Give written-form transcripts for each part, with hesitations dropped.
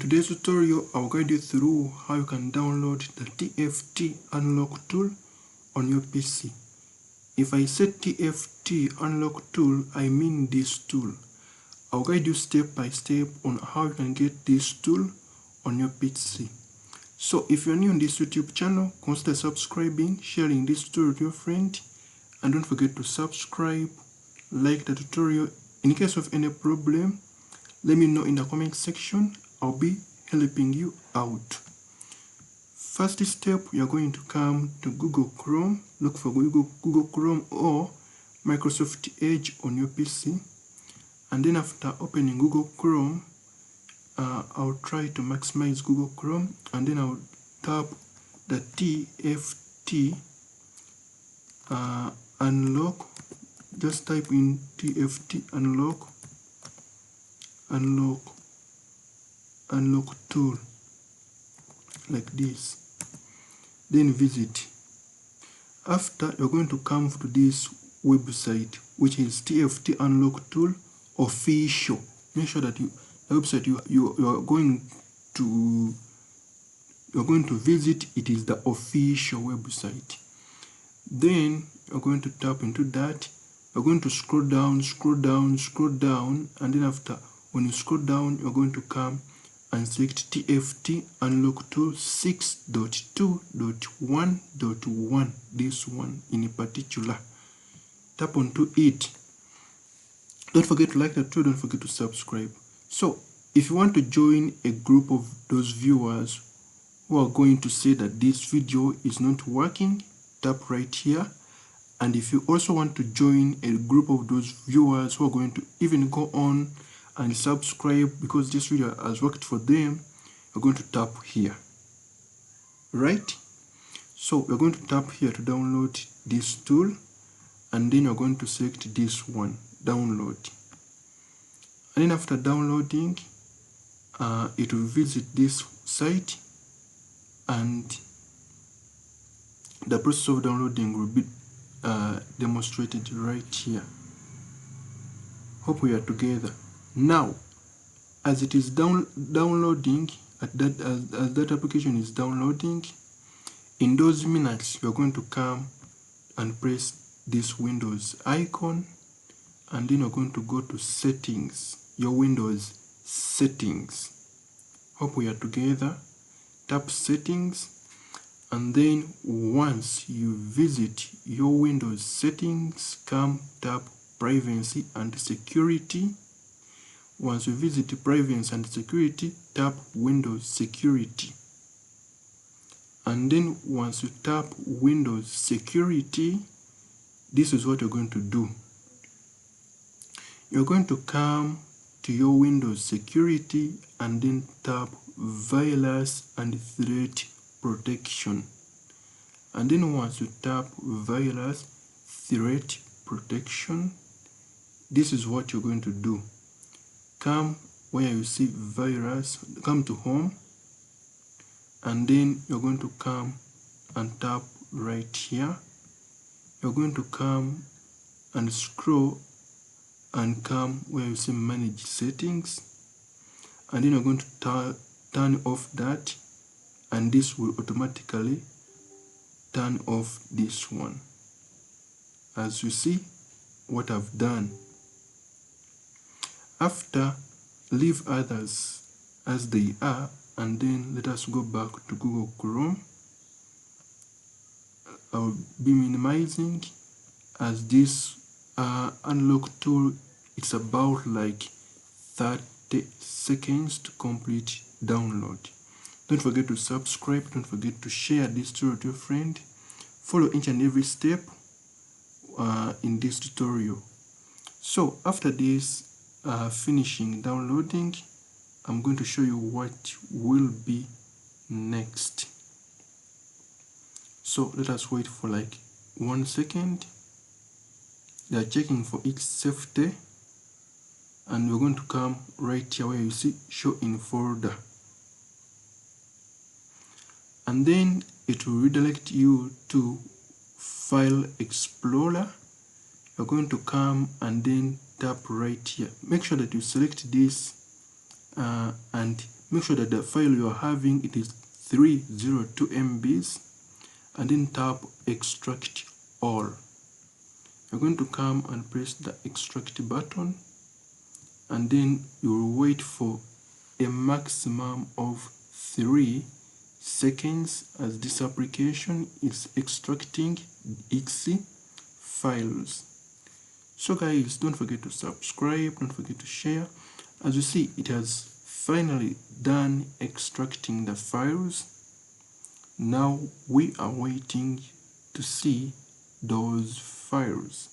today's tutorial, I'll guide you through how you can download the TFT Unlock tool on your PC. If I say TFT Unlock tool, I mean this tool. I'll guide you step by step on how you can get this tool on your PC. So if you're new on this YouTube channel, consider subscribing, sharing this tutorial with your friend, and don't forget to subscribe, like the tutorial. In case of any problem, let me know in the comment section. I'll be helping you out. First step, we are going to come to Google Chrome. Look for Google Chrome or Microsoft Edge on your PC. And then after opening Google Chrome, I'll try to maximize Google Chrome, and then I'll tap the TFT Unlock. Just type in TFT Unlock tool like this, then visit. After, you're going to come to this website, which is TFT Unlock tool official. Make sure that the website you are going to visit, it is the official website. Then you're going to tap into that. You're going to scroll down, and then after, when you scroll down, you're going to come and select TFT Unlock Tool 6.2.1.1, this one in particular. Tap onto it. Don't forget to like the video, don't forget to subscribe. So if you want to join a group of those viewers who are going to say that this video is not working, tap right here. And if you also want to join a group of those viewers who are going to even go on and subscribe because this video has worked for them, you're going to tap here, right? So we're going to tap here to download this tool, and then you're going to select this one, download. And then after downloading, it will visit this site, and the process of downloading will be demonstrated right here. Hope we are together. Now, as it is downloading, as that application is downloading, in those minutes, you're going to come and press this Windows icon, and then you're going to go to settings, your Windows settings. Hope we are together. Tap settings, and then once you visit your Windows settings, come tap privacy and security. Once you visit privacy and security, tap Windows security. And then once you tap Windows security, this is what you're going to do. You're going to come to your Windows security and then tap virus and threat protection. And then once you tap virus threat protection, this is what you're going to do. Come where you see virus, come to home, and then you're going to come and tap right here. You're going to come and scroll and come where you see manage settings, and then you're going to turn off that, and this will automatically turn off this one. As you see what I've done. After, leave others as they are, and then let us go back to Google Chrome. I'll be minimizing, as this unlock tool, it's about like 30 seconds to complete download. Don't forget to subscribe, don't forget to share this tutorial to your friend. Follow each and every step in this tutorial. So after this finishing downloading, I'm going to show you what will be next. So let us wait for like 1 second. They are checking for its safety, and we're going to come right here where you see show in folder, and then it will redirect you to File Explorer. You're going to come and then tap right here. Make sure that you select this and make sure that the file you are having, it is 302 MBs, and then tap extract all. You're going to come and press the extract button, and then you will wait for a maximum of 3 seconds as this application is extracting exe files. So guys, don't forget to subscribe, don't forget to share. As you see, it has finally done extracting the files. Now we are waiting to see those files.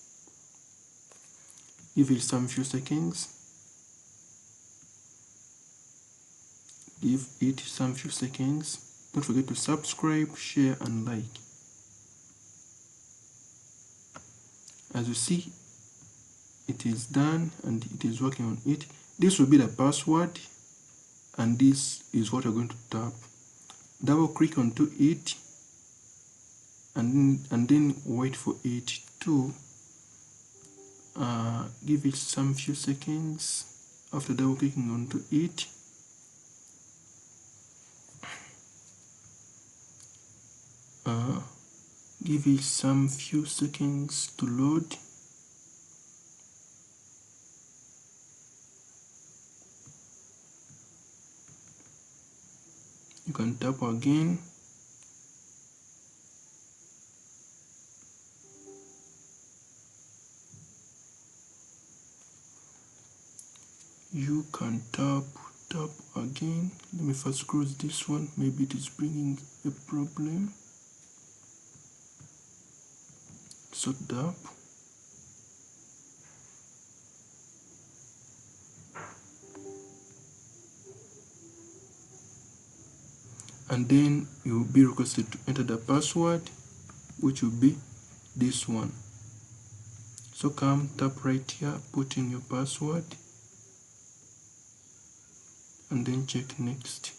Give it some few seconds. Give it some few seconds. Don't forget to subscribe, share and like. As you see, it is done and it is working on it. This will be the password, and this is what you're going to tap. Double click onto it, and then wait for it to give it some few seconds. After double clicking onto it, give it some few seconds to load. You can tap again. You can tap again. Let me first close this one. Maybe it is bringing a problem. Sort up. And then you will be requested to enter the password, which will be this one. So come, tap right here, put in your password, and then check next.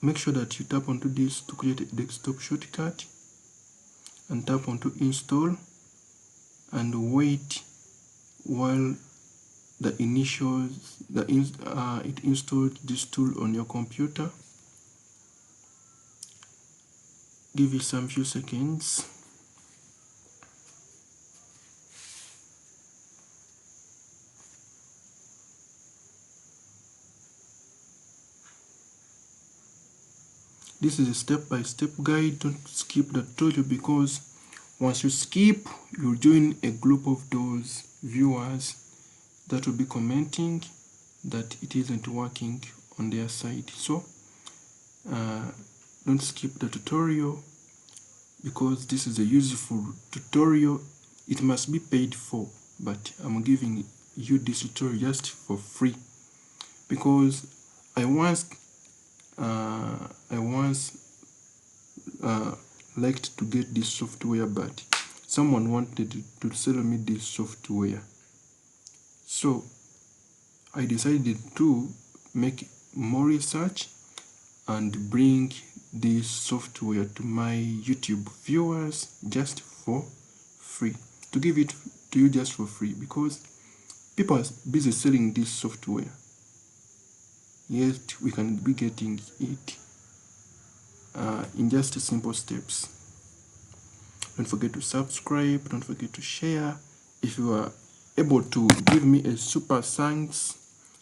Make sure that you tap onto this to create a desktop shortcut, and tap onto install, and wait while it installed this tool on your computer. Give it some few seconds. This is a step-by-step guide. Don't skip the tutorial, because once you skip, you'll join a group of those viewers that will be commenting that it isn't working on their side. So don't skip the tutorial, because this is a useful tutorial. It must be paid for, but I'm giving you this tutorial just for free, because I once liked to get this software, but someone wanted to sell me this software, so I decided to make more research and bring this software to my YouTube viewers just for free, to give it to you just for free, because people are busy selling this software, yet we can be getting it in just simple steps. Don't forget to subscribe, don't forget to share. If you are able to give me a super thanks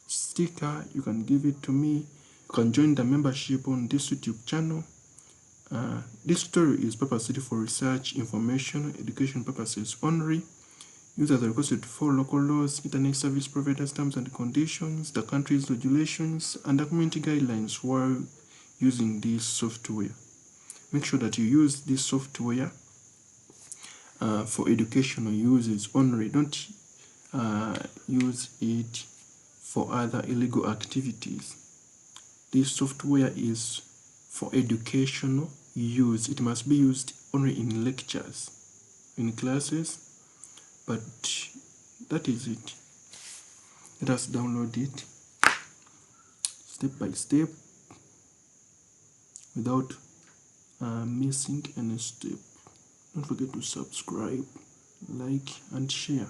sticker, you can give it to me. You can join the membership on this YouTube channel. This tutorial is purposely for research, information, education purposes only. Users are requested to follow local laws, internet service providers' terms and conditions, the country's regulations, and the community guidelines while using this software. Make sure that you use this software for educational uses only. Don't use it for other illegal activities. This software is for educational use. It must be used only in lectures, in classes, but that is it. Let us download it step by step without missing any step. Don't forget to subscribe, like and share.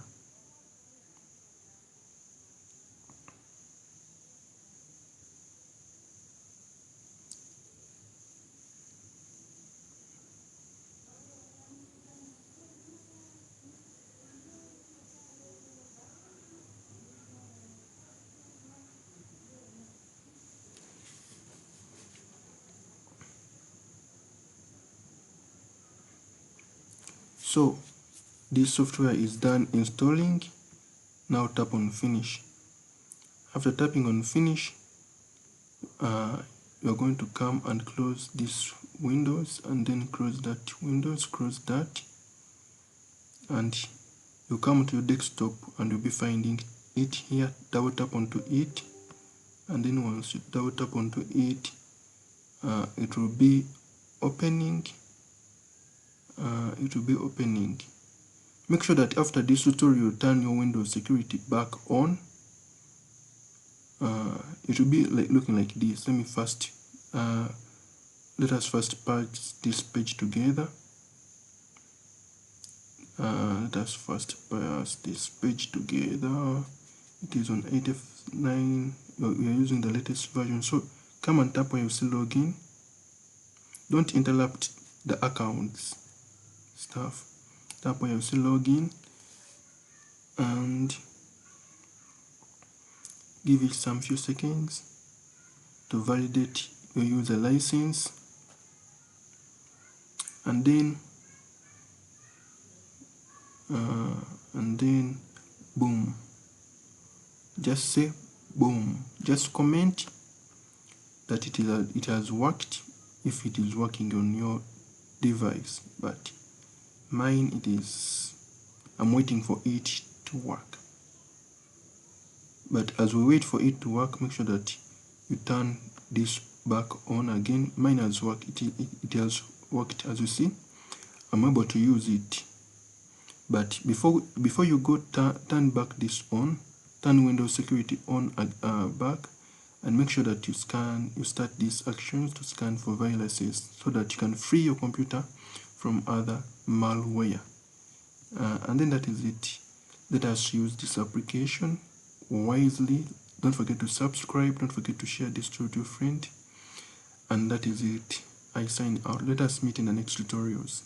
So this software is done installing. Now tap on finish. After tapping on finish, you're going to come and close this Windows, and then close that Windows, close that, and you come to your desktop and you'll be finding it here. Double tap onto it, and then once you double tap onto it, it will be opening. Make sure that after this tutorial, turn your Windows security back on. It will be looking like this. Let us first patch this page together. Let us first pass this page together. It is on 89. We are using the latest version. So come and tap where you see login. Don't interrupt the accounts stuff. Tap where you see login and give it some few seconds to validate your user license, and then boom, just say boom, just comment that it has worked if it is working on your device, but mine it is. I'm waiting for it to work. But as we wait for it to work, make sure that you turn this back on again. Mine has worked. It has worked, as you see. I'm able to use it. But before you go, turn back this on, turn Windows security on back, and make sure that you start these actions to scan for viruses so that you can free your computer from other malware. And then that is it. Let us use this application wisely. Don't forget to subscribe. Don't forget to share this to your friend. And that is it. I sign out. Let us meet in the next tutorials.